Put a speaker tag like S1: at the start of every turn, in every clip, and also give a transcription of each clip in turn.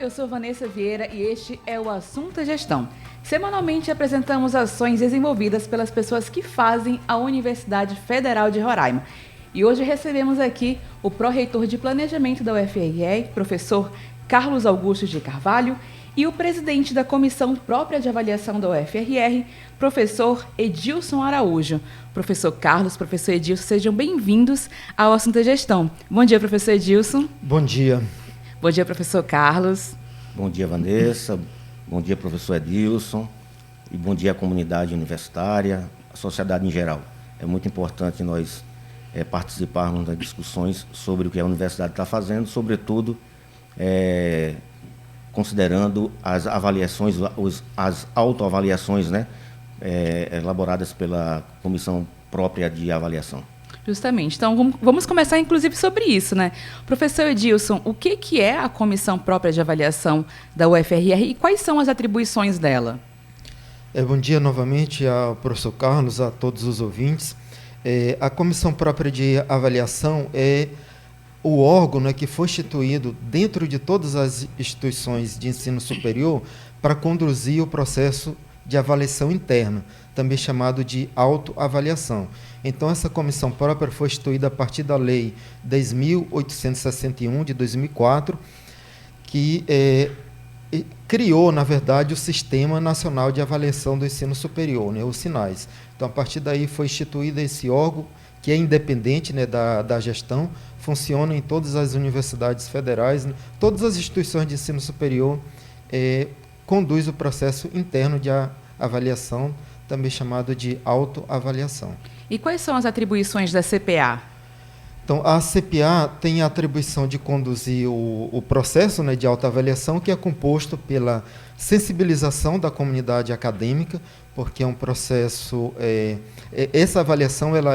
S1: eu sou Vanessa Vieira e este é o Assunto é Gestão. Semanalmente apresentamos ações desenvolvidas pelas pessoas que fazem a Universidade Federal de Roraima. E hoje recebemos aqui o pró-reitor de Planejamento da UFRR, professor Carlos Augusto de Carvalho, e o presidente da Comissão Própria de Avaliação da UFRR, professor Edilson Araújo. Professor Carlos, professor Edilson, sejam bem-vindos ao Assunto é Gestão. Bom dia, professor Edilson.
S2: Bom dia.
S1: Bom dia, professor Carlos.
S3: Bom dia, Vanessa. Bom dia, professor Edilson. E bom dia à comunidade universitária, à sociedade em geral. É muito importante nós participarmos das discussões sobre o que a universidade está fazendo, sobretudo considerando as avaliações, as autoavaliações, né, elaboradas pela Comissão Própria de Avaliação.
S1: Justamente. Então, vamos começar, inclusive, sobre isso, né? Professor Edilson, o que é a Comissão Própria de Avaliação da UFRR e quais são as atribuições dela?
S2: Bom dia novamente ao professor Carlos, a todos os ouvintes. A Comissão Própria de Avaliação é o órgão, né, que foi instituído dentro de todas as instituições de ensino superior para conduzir o processo de avaliação interna, também chamado de autoavaliação. Então, essa comissão própria foi instituída a partir da Lei 10.861, de 2004, que criou, na verdade, o Sistema Nacional de Avaliação do Ensino Superior, né, os SINAIS. Então, a partir daí foi instituído esse órgão, que é independente, né, da gestão, funciona em todas as universidades federais, né, todas as instituições de ensino superior, conduz o processo interno de avaliação, também chamado de autoavaliação.
S1: E quais são as atribuições da CPA?
S2: Então, a CPA tem a atribuição de conduzir o processo, né, de autoavaliação, que é composto pela sensibilização da comunidade acadêmica, porque é um processo... essa avaliação, ela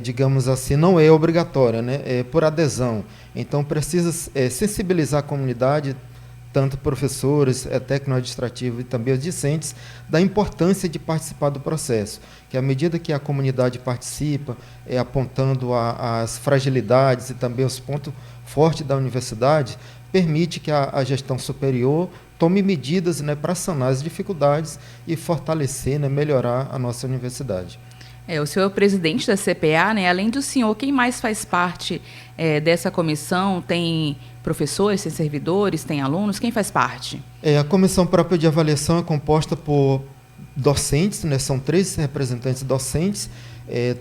S2: digamos assim, não é obrigatória, né, é por adesão. Então, precisa sensibilizar a comunidade, tanto professores, técnico-administrativo e também os discentes, da importância de participar do processo, que à medida que a comunidade participa, apontando as fragilidades e também os pontos fortes da universidade, permite que a gestão superior tome medidas, né, para sanar as dificuldades e fortalecer, né, melhorar a nossa universidade.
S1: O senhor é o presidente da CPA, né? Além do senhor, quem mais faz parte dessa comissão? Tem professores, tem servidores, tem alunos? Quem faz parte?
S2: A Comissão Própria de Avaliação é composta por docentes, né? São 3 representantes docentes,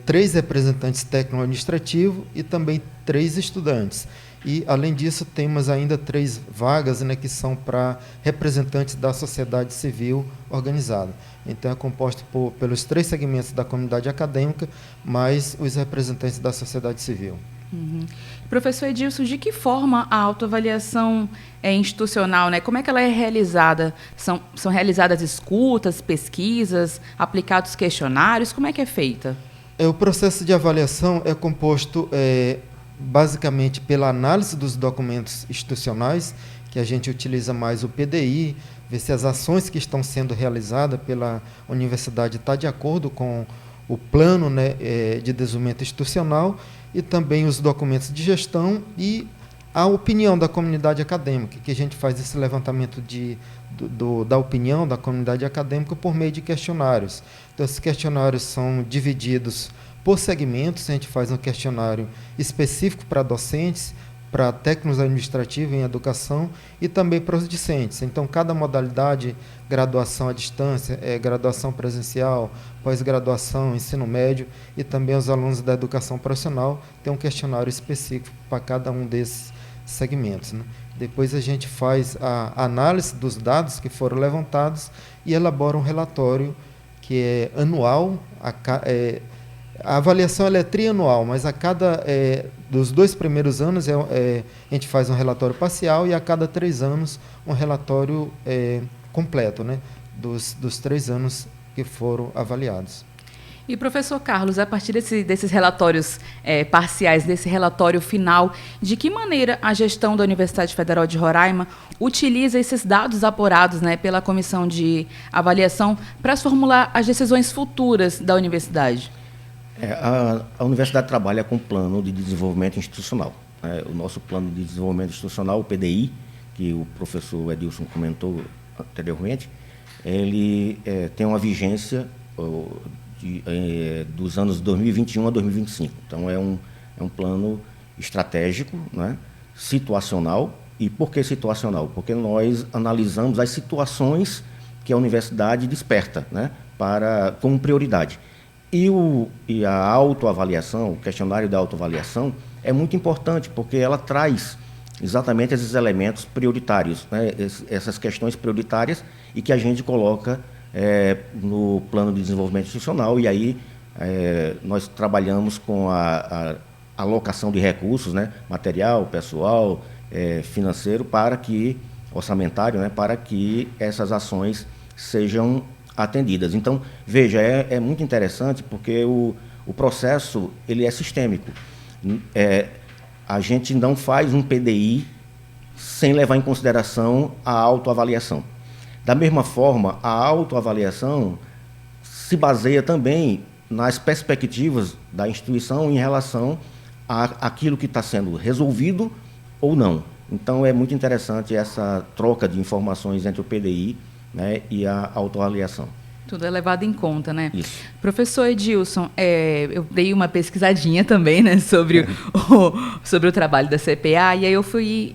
S2: 3 representantes técnico-administrativos e também 3 estudantes. E, além disso, temos ainda 3 vagas, né, que são para representantes da sociedade civil organizada. Então, é composto pelos 3 segmentos da comunidade acadêmica, mais os representantes da sociedade civil.
S1: Uhum. Professor Edilson, de que forma a autoavaliação institucional, né? Como é que ela é realizada? São realizadas escutas, pesquisas, aplicados questionários? Como é que é feita?
S2: O processo de avaliação é composto... basicamente pela análise dos documentos institucionais, que a gente utiliza mais o PDI, ver se as ações que estão sendo realizadas pela universidade estão de acordo com o plano, né, de desenvolvimento institucional, e também os documentos de gestão e a opinião da comunidade acadêmica, que a gente faz esse levantamento da opinião da comunidade acadêmica por meio de questionários. Então, esses questionários são divididos por segmentos. A gente faz um questionário específico para docentes, para técnicos administrativos em educação e também para os discentes. Então, cada modalidade, graduação à distância, graduação presencial, pós-graduação, ensino médio e também os alunos da educação profissional, tem um questionário específico para cada um desses segmentos, né? Depois a gente faz a análise dos dados que foram levantados e elabora um relatório que é anual. A avaliação ela é trianual, mas a cada dos 2 primeiros anos a gente faz um relatório parcial e a cada 3 anos um relatório completo, né, dos 3 anos que foram avaliados.
S1: E, professor Carlos, a partir desses relatórios parciais, desse relatório final, de que maneira a gestão da Universidade Federal de Roraima utiliza esses dados apurados, né, pela Comissão de Avaliação para formular as decisões futuras da universidade?
S3: A universidade trabalha com plano de desenvolvimento institucional. o nosso Plano de Desenvolvimento Institucional, o PDI, que o professor Edilson comentou anteriormente, ele tem uma vigência dos anos 2021 a 2025. Então, é um plano estratégico, né, situacional. E por que situacional? Porque nós analisamos as situações que a universidade desperta, né, como prioridade. E a autoavaliação, o questionário da autoavaliação, é muito importante, porque ela traz exatamente esses elementos prioritários, né, essas questões prioritárias, e que a gente coloca no plano de desenvolvimento institucional, e aí nós trabalhamos com a alocação de recursos, né, material, pessoal, financeiro, orçamentário, né, para que essas ações sejam atendidas. Então, veja, é muito interessante, porque o processo ele é sistêmico. A gente não faz um PDI sem levar em consideração a autoavaliação. Da mesma forma, a autoavaliação se baseia também nas perspectivas da instituição em relação àquilo que está sendo resolvido ou não. Então, é muito interessante essa troca de informações entre o PDI, né, e a autoavaliação.
S1: Tudo é levado em conta, né?
S3: Isso.
S1: Professor Edilson, eu dei uma pesquisadinha também, né, sobre o trabalho da CPA, e aí eu fui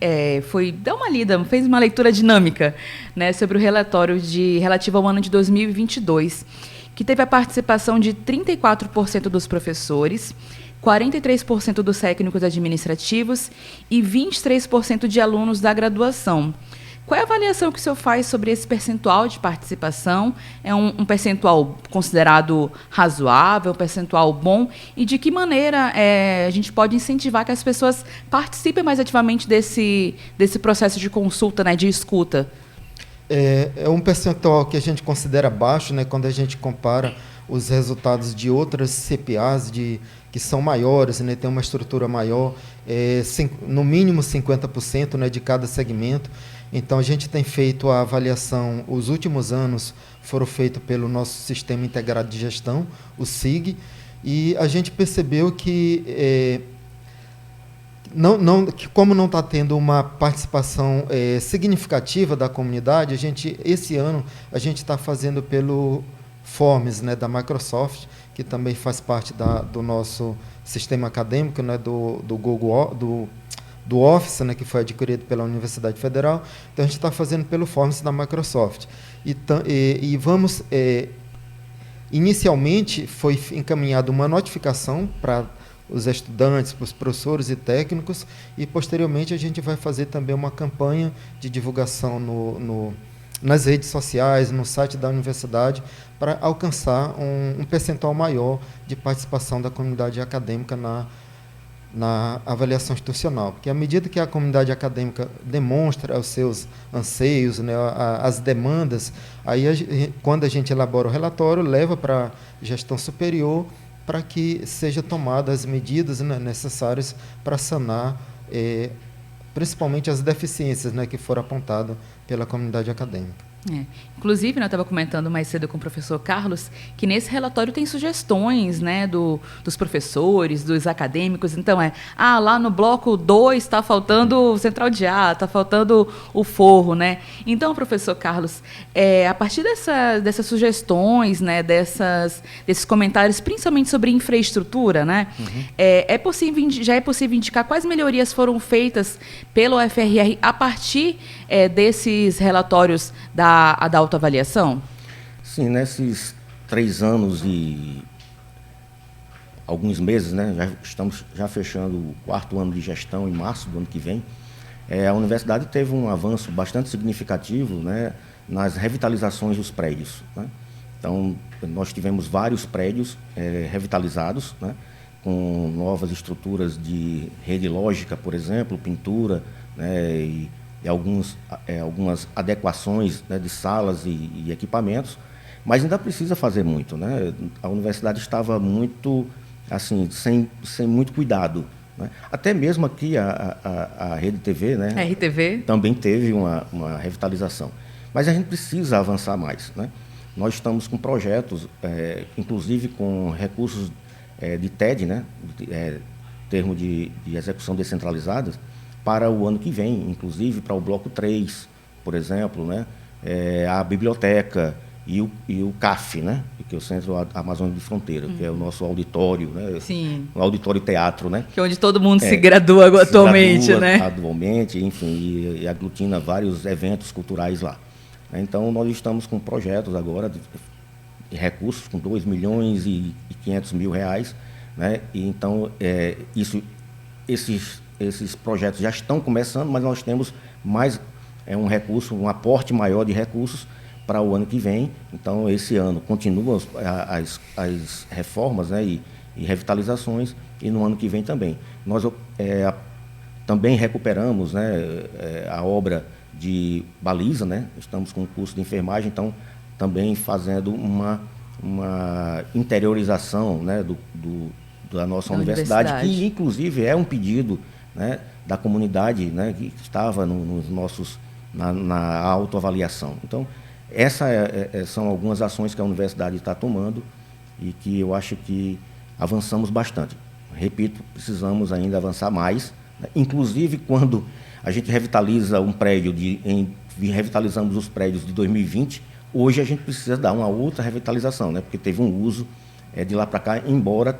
S1: dar uma lida, fiz uma leitura dinâmica, né, sobre o relatório relativo ao ano de 2022, que teve a participação de 34% dos professores, 43% dos técnicos administrativos e 23% de alunos da graduação. Qual é a avaliação que o senhor faz sobre esse percentual de participação? É um percentual considerado razoável, um percentual bom? E de que maneira a gente pode incentivar que as pessoas participem mais ativamente desse processo de consulta, né, de escuta?
S2: É um percentual que a gente considera baixo, né, quando a gente compara os resultados de outras CPAs que são maiores, né, tem uma estrutura maior, no mínimo 50%, né, de cada segmento. Então, a gente tem feito a avaliação, os últimos anos foram feitos pelo nosso Sistema Integrado de Gestão, o SIG, e a gente percebeu que, que como não está tendo uma participação significativa da comunidade, esse ano a gente está fazendo pelo Forms, né, da Microsoft, que também faz parte do nosso sistema acadêmico, né, do Google, do Office, né, que foi adquirido pela Universidade Federal. Então, a gente está fazendo pelo Forms da Microsoft. E vamos... inicialmente, foi encaminhada uma notificação para os estudantes, para os professores e técnicos, e, posteriormente, a gente vai fazer também uma campanha de divulgação nas redes sociais, no site da universidade, para alcançar um percentual maior de participação da comunidade acadêmica na avaliação institucional, porque à medida que a comunidade acadêmica demonstra os seus anseios, né, as demandas, aí quando a gente elabora o relatório, leva para a gestão superior para que sejam tomadas as medidas, né, necessárias para sanar principalmente as deficiências, né, que foram apontadas pela comunidade acadêmica.
S1: Inclusive, eu estava comentando mais cedo com o professor Carlos, que nesse relatório tem sugestões, né, dos professores, dos acadêmicos. Então, lá no bloco 2 está faltando o central de ar, está faltando o forro, né? Então, professor Carlos, a partir dessas sugestões, né, desses comentários, principalmente sobre infraestrutura, né, já é possível indicar quais melhorias foram feitas pelo UFRR a partir desses relatórios da autoavaliação?
S3: Sim, nesses 3 anos e alguns meses, né, já estamos fechando o 4º ano de gestão, em março do ano que vem, a universidade teve um avanço bastante significativo, né, nas revitalizações dos prédios, né? Então, nós tivemos vários prédios revitalizados, né, com novas estruturas de rede lógica, por exemplo, pintura, né, e algumas adequações, né, de salas e equipamentos, mas ainda precisa fazer muito, né? A universidade estava muito, assim, sem muito cuidado, né? Até mesmo aqui a Rede TV, né,
S1: RTV
S3: também teve uma revitalização, mas a gente precisa avançar mais, né? Nós estamos com projetos, inclusive com recursos de TED, né, termos de execução descentralizada, para o ano que vem, inclusive para o bloco 3, por exemplo, né? A biblioteca e o CAF, né? Que é o Centro Amazônico de Fronteira, que é o nosso auditório, né?
S1: Sim.
S3: O auditório teatro, né?
S1: Que é onde todo mundo se gradua atualmente, né?
S3: Atualmente, enfim, e aglutina vários eventos culturais lá. Então, nós estamos com projetos agora de recursos com 2 milhões e 500 mil reais, né? E então, esses projetos já estão começando, mas nós temos mais um recurso, um aporte maior de recursos para o ano que vem. Então, esse ano continuam as reformas, né, e revitalizações, e no ano que vem também. Nós também recuperamos, né, a obra de baliza, né? Estamos com um curso de enfermagem, então também fazendo uma interiorização, né, da nossa universidade, que inclusive é um pedido, né, da comunidade, né, que estava na autoavaliação. Então, essas são algumas ações que a universidade está tomando e que eu acho que avançamos bastante. Repito, precisamos ainda avançar mais, né? Inclusive, quando a gente revitaliza um prédio, revitalizamos os prédios de 2020, hoje a gente precisa dar uma outra revitalização, né? Porque teve um uso de lá para cá, embora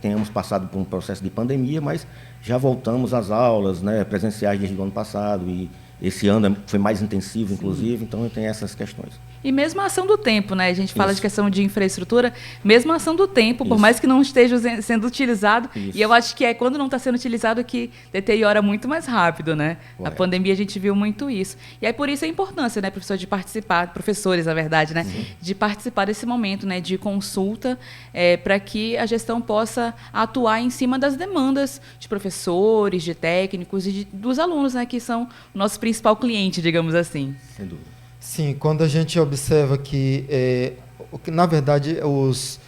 S3: tenhamos passado por um processo de pandemia, mas já voltamos às aulas, né, presenciais desde o ano passado, e esse ano foi mais intensivo, inclusive, então tem essas questões.
S1: E mesmo a ação do tempo, né? A gente fala de questão de infraestrutura, mesmo a ação do tempo, por mais que não esteja sendo utilizado, e eu acho que é quando não está sendo utilizado que deteriora muito mais rápido, né? Na pandemia a gente viu muito isso. E aí por isso a importância, né, professor, de participar, professores, na verdade, né? De participar desse momento, né, de consulta, para que a gestão possa atuar em cima das demandas de professores, de técnicos e dos alunos, né, que são o nosso principal cliente, digamos assim.
S3: Sem dúvida.
S2: Sim, quando a gente observa que, na verdade, os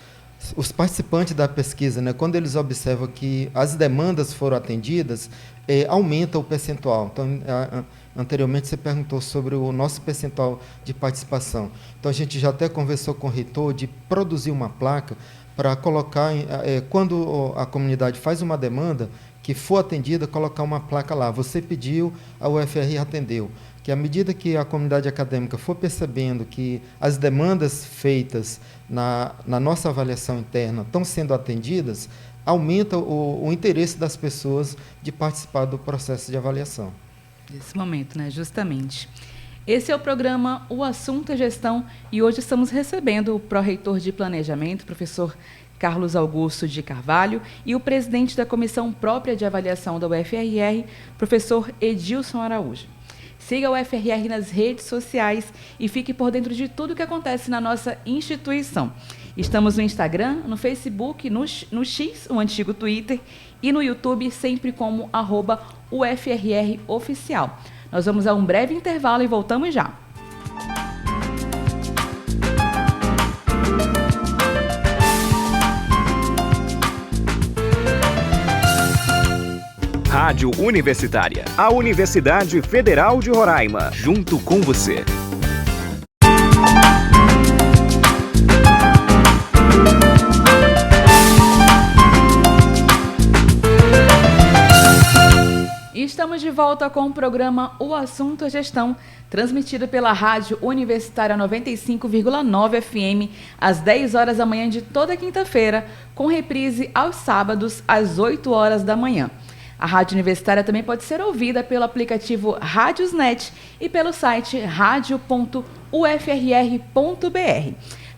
S2: participantes da pesquisa, né, quando eles observam que as demandas foram atendidas, aumenta o percentual. Então, anteriormente você perguntou sobre o nosso percentual de participação. Então, a gente já até conversou com o reitor de produzir uma placa para colocar, quando a comunidade faz uma demanda que for atendida, colocar uma placa lá. Você pediu, a UFRI atendeu. Que à medida que a comunidade acadêmica for percebendo que as demandas feitas na nossa avaliação interna estão sendo atendidas, aumenta o interesse das pessoas de participar do processo de avaliação.
S1: Nesse momento, né? Justamente. Esse é o programa O Assunto é Gestão, e hoje estamos recebendo o pró-reitor de Planejamento, professor Carlos Augusto de Carvalho, e o presidente da Comissão Própria de Avaliação da UFRR, professor Edilson Araújo. Siga o UFRR nas redes sociais e fique por dentro de tudo o que acontece na nossa instituição. Estamos no Instagram, no Facebook, no X, o antigo Twitter, e no YouTube, sempre como @UFRROficial. Nós vamos a um breve intervalo e voltamos já.
S4: Rádio Universitária, a Universidade Federal de Roraima, junto com você.
S1: Estamos de volta com o programa O Assunto é Gestão, transmitido pela Rádio Universitária 95,9 FM, às 10 horas da manhã de toda quinta-feira, com reprise aos sábados, às 8 horas da manhã. A Rádio Universitária também pode ser ouvida pelo aplicativo Rádiosnet e pelo site radio.ufrr.br.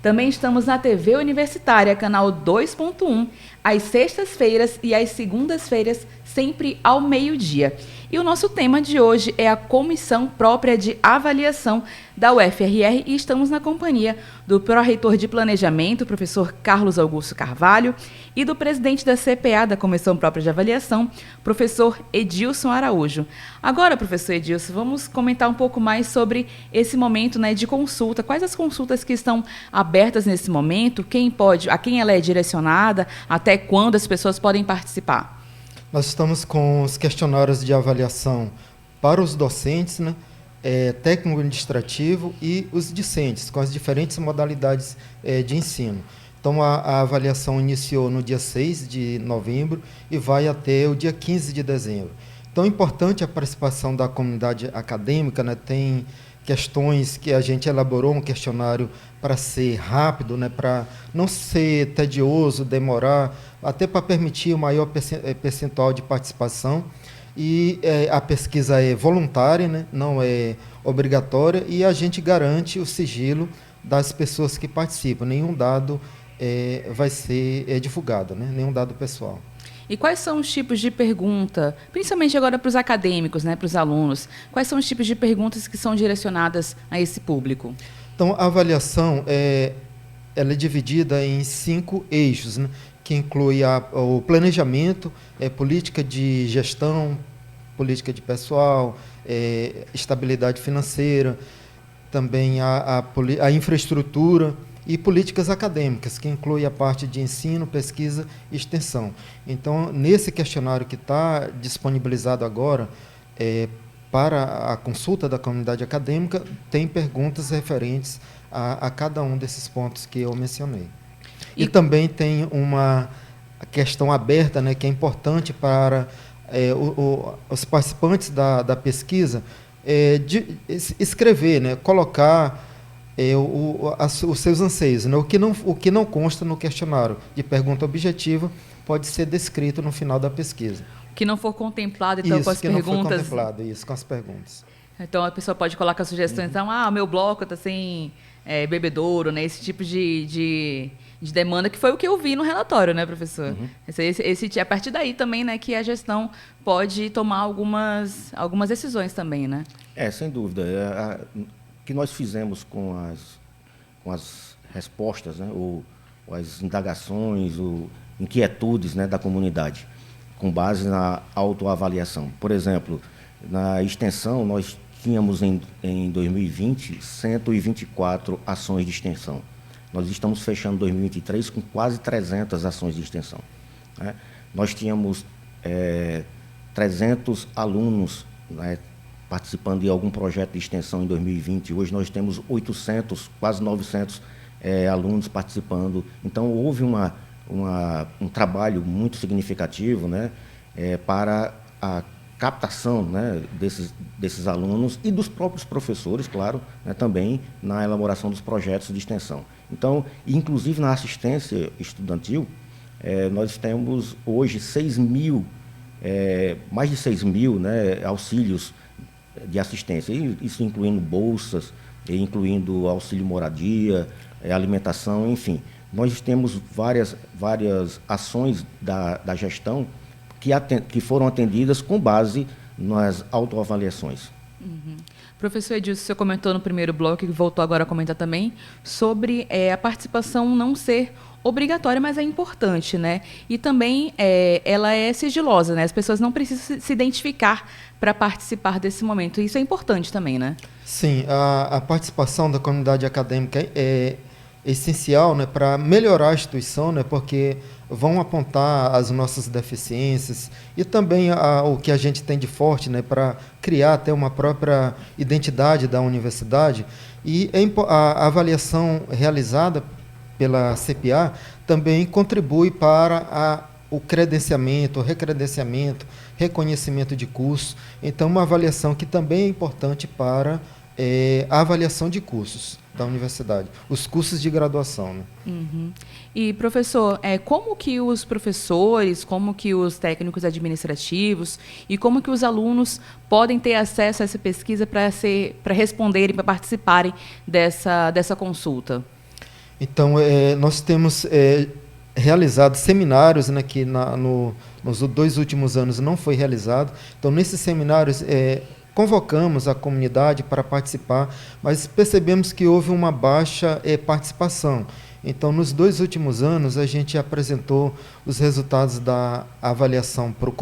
S1: Também estamos na TV Universitária, canal 2.1, às sextas-feiras e às segundas-feiras, sempre ao meio-dia. E o nosso tema de hoje é a Comissão Própria de Avaliação da UFRR, e estamos na companhia do pró-reitor de Planejamento, professor Carlos Augusto Carvalho, e do presidente da CPA, da Comissão Própria de Avaliação, professor Edilson Araújo. Agora, professor Edilson, vamos comentar um pouco mais sobre esse momento, né, de consulta. Quais as consultas que estão abertas nesse momento? A quem ela é direcionada? Até quando as pessoas podem participar?
S2: Nós estamos com os questionários de avaliação para os docentes, né, técnico administrativo e os discentes, com as diferentes modalidades de ensino. Então, a avaliação iniciou no dia 6 de novembro e vai até o dia 15 de dezembro. Então, é importante a participação da comunidade acadêmica, né? Tem questões que a gente elaborou um questionário para ser rápido, né? Para não ser tedioso, demorar, até para permitir o maior percentual de participação. E a pesquisa é voluntária, né? Não é obrigatória, e a gente garante o sigilo das pessoas que participam. Nenhum dado vai ser divulgado, né? Nenhum dado pessoal.
S1: E quais são os tipos de pergunta, principalmente agora para os acadêmicos, né, para os alunos, quais são os tipos de perguntas que são direcionadas a esse público?
S2: Então, a avaliação ela é dividida em 5 eixos, né, que inclui o planejamento, política de gestão, política de pessoal, estabilidade financeira, também a infraestrutura e políticas acadêmicas, que inclui a parte de ensino, pesquisa e extensão. Então, nesse questionário que está disponibilizado agora, para a consulta da comunidade acadêmica, tem perguntas referentes a cada um desses pontos que eu mencionei. E também tem uma questão aberta, né, que é importante para os participantes da pesquisa de escrever, né, colocar os seus anseios, né? O que não consta no questionário de pergunta objetiva pode ser descrito no final da pesquisa.
S1: O que não for contemplado, então,
S2: isso,
S1: com as
S2: que
S1: perguntas...
S2: Não for contemplado, isso, com as perguntas.
S1: Então, a pessoa pode colocar sugestões, então, meu bloco está sem bebedouro, né? Esse tipo de demanda, que foi o que eu vi no relatório, né, professor?
S2: Uhum.
S1: A partir daí também, né, que a gestão pode tomar algumas decisões também, né?
S3: Sem dúvida. O que nós fizemos com as respostas, né, ou as indagações, ou inquietudes, né, da comunidade, com base na autoavaliação. Por exemplo, na extensão, nós tínhamos em 2020 124 ações de extensão. Nós estamos fechando 2023 com quase 300 ações de extensão, né? Nós tínhamos 300 alunos, né, participando de algum projeto de extensão em 2020. Hoje nós temos 800, quase 900 alunos participando. Então, houve um trabalho muito significativo, né, para a captação, né, desses alunos e dos próprios professores, claro, né, também na elaboração dos projetos de extensão. Então, inclusive na assistência estudantil, nós temos hoje mais de 6 mil, né, auxílios de assistência, isso incluindo bolsas, incluindo auxílio moradia, alimentação, enfim. Nós temos várias ações da gestão que foram atendidas com base nas autoavaliações.
S1: Uhum. Professor Edilson, você comentou no primeiro bloco, e voltou agora a comentar também, sobre a participação não ser obrigatória, mas é importante, né? E também ela é sigilosa, né? As pessoas não precisam se identificar para participar desse momento. Isso é importante também, né?
S2: Sim, a participação da comunidade acadêmica é essencial, né, para melhorar a instituição, né, porque vão apontar as nossas deficiências e também o que a gente tem de forte, né, para criar até uma própria identidade da universidade. E a avaliação realizada pela CPA também contribui para o credenciamento, o recredenciamento, reconhecimento de curso. Então, uma avaliação que também é importante para a avaliação de cursos da universidade, os cursos de graduação, né?
S1: Uhum. E, professor, como que os professores, como que os técnicos administrativos e como que os alunos podem ter acesso a essa pesquisa para responderem, para participarem dessa consulta?
S2: Então, nós temos realizado seminários, né, que nos 2 últimos anos não foi realizado. Então, nesses seminários, convocamos a comunidade para participar, mas percebemos que houve uma baixa participação. Então, nos 2 últimos anos, a gente apresentou os resultados da avaliação para o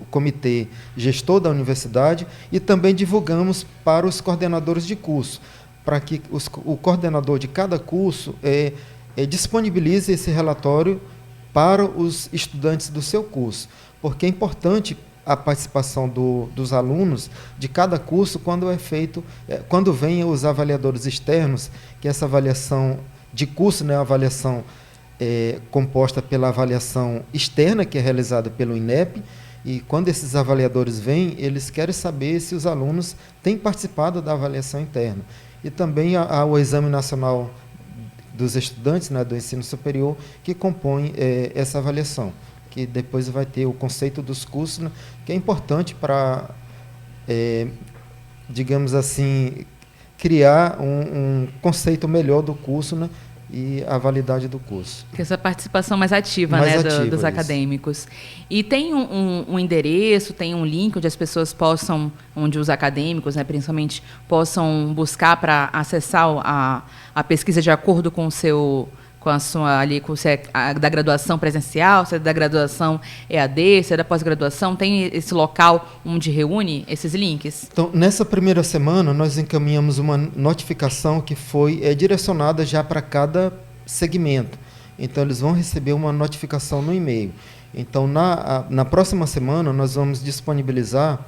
S2: comitê gestor da universidade e também divulgamos para os coordenadores de curso, para que o coordenador de cada curso disponibilize esse relatório para os estudantes do seu curso, porque é importante a participação dos alunos de cada curso quando vêm os avaliadores externos, que essa avaliação de curso, né, a avaliação composta pela avaliação externa, que é realizada pelo INEP, e quando esses avaliadores vêm, eles querem saber se os alunos têm participado da avaliação interna. E também há o Exame Nacional dos Estudantes, né, do Ensino Superior, que compõe essa avaliação, que depois vai ter o conceito dos cursos, né, que é importante para, digamos assim, criar um conceito melhor do curso, né, e a validade do curso.
S1: Que essa participação mais ativa,
S2: mais
S1: né,
S2: ativa,
S1: dos
S2: isso.
S1: acadêmicos. E tem um endereço, tem um link onde as pessoas possam, onde os acadêmicos, né, principalmente, possam buscar para acessar a pesquisa de acordo com o seu, com a sua ali, com se é da graduação presencial, se é da graduação EAD, se é da pós-graduação, tem esse local onde reúne esses links?
S2: Então, nessa primeira semana, nós encaminhamos uma notificação que foi direcionada já para cada segmento. Então, eles vão receber uma notificação no e-mail. Então, na próxima semana, nós vamos disponibilizar,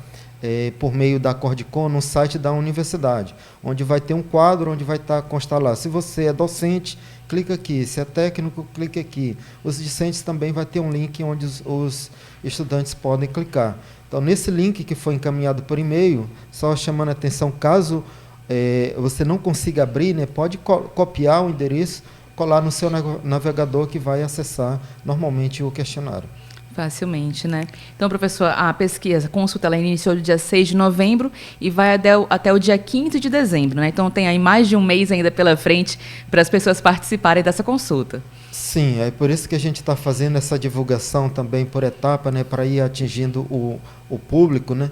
S2: por meio da Cordicom, no site da universidade, onde vai ter um quadro onde vai constar lá. Se você é docente, clica aqui. Se é técnico, clica aqui. Os discentes também vai ter um link onde os estudantes podem clicar. Então, nesse link que foi encaminhado por e-mail, só chamando a atenção, caso você não consiga abrir, né, pode copiar o endereço, colar no seu navegador, que vai acessar normalmente o questionário.
S1: Facilmente, né? Então, professor, a pesquisa, a consulta, ela iniciou no dia 6 de novembro e vai até o dia 15 de dezembro, né? Então, tem aí mais de um mês ainda pela frente para as pessoas participarem dessa consulta.
S2: Sim, é por isso que a gente está fazendo essa divulgação também por etapa, né, para ir atingindo o público, né?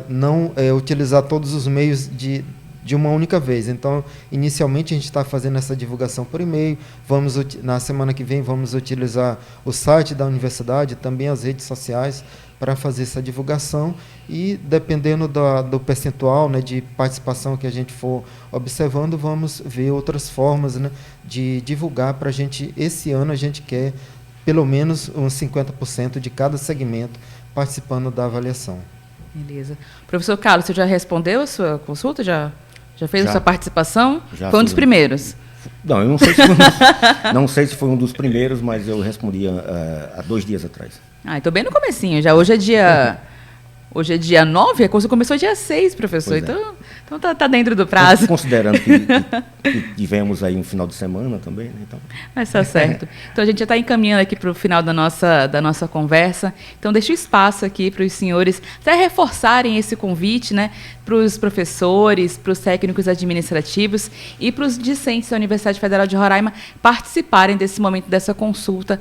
S2: Não utilizar todos os meios de uma única vez. Então, inicialmente, a gente está fazendo essa divulgação por e-mail. Na semana que vem, vamos utilizar o site da universidade, também as redes sociais, para fazer essa divulgação. E, dependendo do percentual, né, de participação que a gente for observando, vamos ver outras formas, né, de divulgar para a gente. Esse ano, a gente quer pelo menos uns 50% de cada segmento participando da avaliação.
S1: Beleza. Professor Carlos, você já respondeu a sua consulta? Já fez a sua participação?
S3: Já
S1: foi um dos primeiros?
S3: Não, eu não sei se foi um dos primeiros, mas eu respondi há 2 dias atrás.
S1: Então bem no comecinho já. Hoje é dia 9, a consulta começou dia 6, professor. Então tá dentro do prazo.
S3: Considerando que tivemos aí um final de semana também, né? Então...
S1: Mas tá certo. Então a gente já está encaminhando aqui para o final da nossa conversa. Então deixa o espaço aqui para os senhores até reforçarem esse convite, né, para os professores, para os técnicos administrativos e para os discentes da Universidade Federal de Roraima participarem desse momento, dessa consulta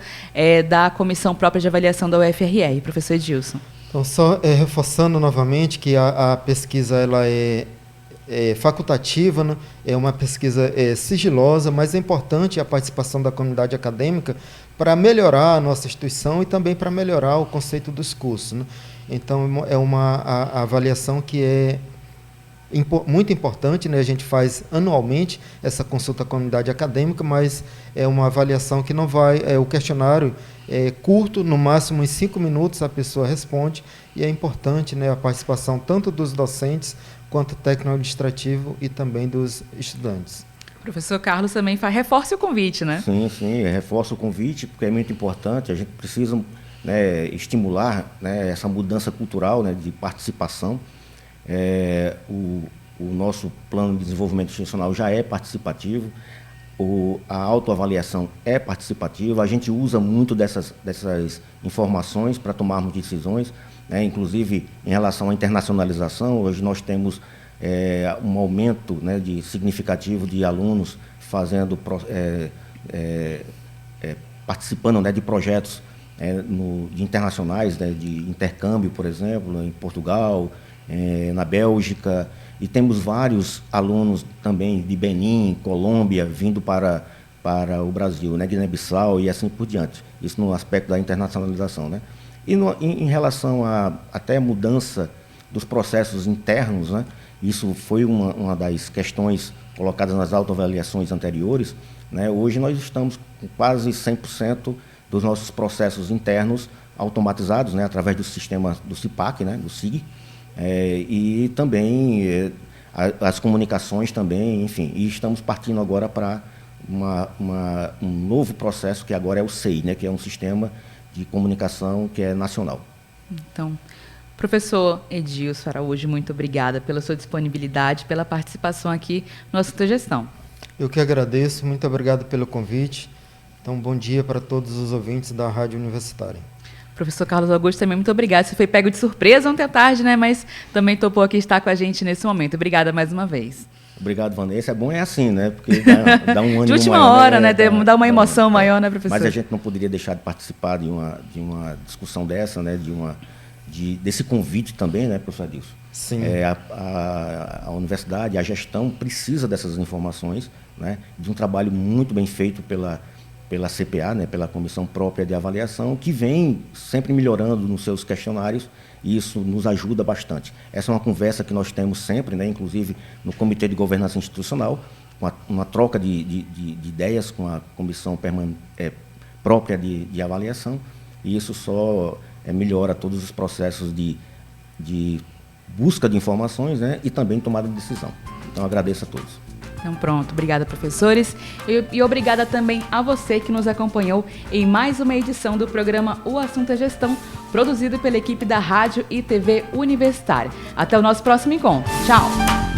S1: da Comissão Própria de Avaliação da UFRR. Professor Edilson.
S2: Então, só reforçando novamente que a pesquisa ela é facultativa, né? É uma pesquisa sigilosa, mas é importante a participação da comunidade acadêmica para melhorar a nossa instituição e também para melhorar o conceito dos cursos, né? Então, é a avaliação que é muito importante, né? A gente faz anualmente essa consulta à comunidade acadêmica, mas é uma avaliação que não vai... o questionário é curto, no máximo em 5 minutos a pessoa responde, e é importante, né, a participação tanto dos docentes quanto técnico-administrativo e também dos estudantes.
S1: Professor Carlos também reforça o convite, né?
S3: Sim, reforça o convite, porque é muito importante, a gente precisa, né, estimular, né, essa mudança cultural, né, de participação. O nosso plano de desenvolvimento institucional já é participativo, a autoavaliação é participativa, a gente usa muito dessas informações para tomarmos decisões, né, inclusive em relação à internacionalização. Hoje nós temos um aumento, né, significativo de alunos participando, né, de projetos de internacionais, né, de intercâmbio, por exemplo, em Portugal, na Bélgica, e temos vários alunos também de Benin, Colômbia, vindo para o Brasil, né, Guiné-Bissau e assim por diante. Isso no aspecto da internacionalização, né? E em relação até a mudança dos processos internos, né, isso foi uma das questões colocadas nas autoavaliações anteriores, né? Hoje nós estamos com quase 100% dos nossos processos internos automatizados, né, através do sistema do CIPAC, né, do SIG, e também as comunicações também, enfim, e estamos partindo agora para um novo processo que agora é o SEI, né, que é um sistema de comunicação que é nacional.
S1: Então, professor Edilson Araújo, muito obrigada pela sua disponibilidade, pela participação aqui no Assunto Gestão.
S2: Eu que agradeço, muito obrigado pelo convite. Então, bom dia para todos os ouvintes da Rádio Universitária.
S1: Professor Carlos Augusto, também muito obrigado. Você foi pego de surpresa ontem à tarde, né? Mas também topou aqui estar com a gente nesse momento. Obrigada mais uma vez.
S3: Obrigado, Vanessa. É bom assim, né? Porque dá um ânimo
S1: de última
S3: maior,
S1: hora, né? Dá uma emoção maior, né, professor?
S3: Mas a gente não poderia deixar de participar de uma discussão dessa, né? Desse convite também, né, professor Adilson?
S2: Sim.
S3: A universidade, a gestão precisa dessas informações, né? De um trabalho muito bem feito pela CPA, né, pela Comissão Própria de Avaliação, que vem sempre melhorando nos seus questionários, e isso nos ajuda bastante. Essa é uma conversa que nós temos sempre, né, inclusive no Comitê de Governança Institucional, uma troca de ideias com a Comissão Própria de Avaliação, e isso só melhora todos os processos de busca de informações, né, e também tomada de decisão. Então, agradeço a todos.
S1: Então pronto, obrigada, professores, e obrigada também a você que nos acompanhou em mais uma edição do programa O Assunto é Gestão, produzido pela equipe da Rádio e TV Universitária. Até o nosso próximo encontro. Tchau!